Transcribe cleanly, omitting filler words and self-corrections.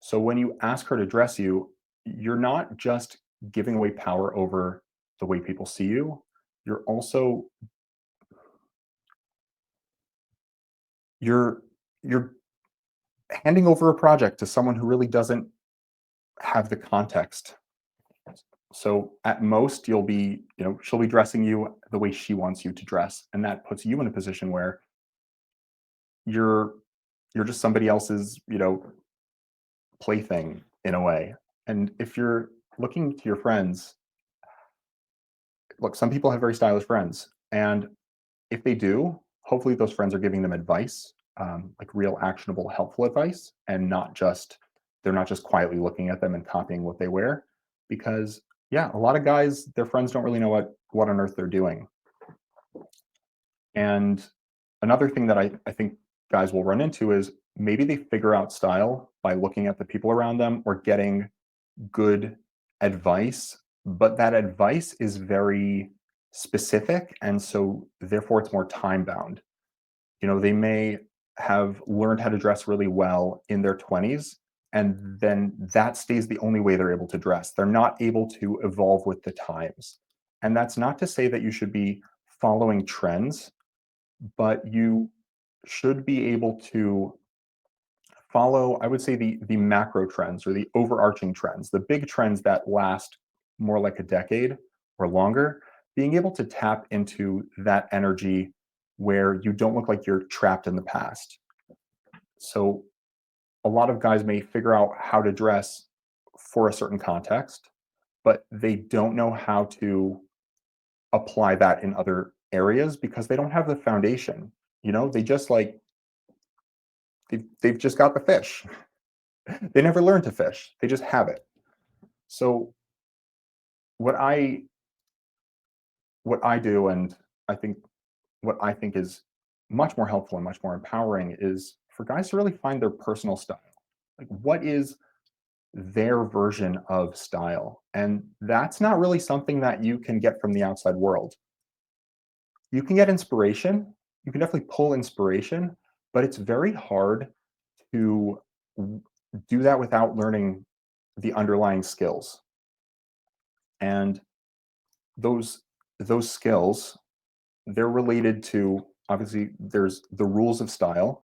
So when you ask her to dress you, you're not just giving away power over the way people see you. You're also you're you're handing over a project to someone who really doesn't have the context. So at most you'll be, she'll be dressing you the way she wants you to dress, and that puts you in a position where you're you're just somebody else's, plaything in a way. And if you're looking to your friends, look, some people have very stylish friends, and if they do, hopefully those friends are giving them advice, like real actionable, helpful advice, and not just they're not just quietly looking at them and copying what they wear. Because yeah, a lot of guys, their friends don't really know what on earth they're doing. And another thing that I think guys will run into is maybe they figure out style by looking at the people around them or getting good advice, but that advice is very specific. And so therefore it's more time bound. They may have learned how to dress really well in their 20s, and then that stays the only way they're able to dress. They're not able to evolve with the times. And that's not to say that you should be following trends, but you should be able to follow, I would say, the macro trends or the overarching trends, the big trends that last more like a decade or longer, being able to tap into that energy where you don't look like you're trapped in the past. So a lot of guys may figure out how to dress for a certain context, but they don't know how to apply that in other areas because they don't have the foundation. They just like they've just got the fish. They never learn to fish. They just have it. So what I what I do, and I think what I think is much more helpful and much more empowering, is for guys to really find their personal style. Like, what is their version of style? And that's not really something that you can get from the outside world. You can get inspiration. You can definitely pull inspiration, but it's very hard to w- do that without learning the underlying skills. And those those skills, they're related to, obviously, there's the rules of style,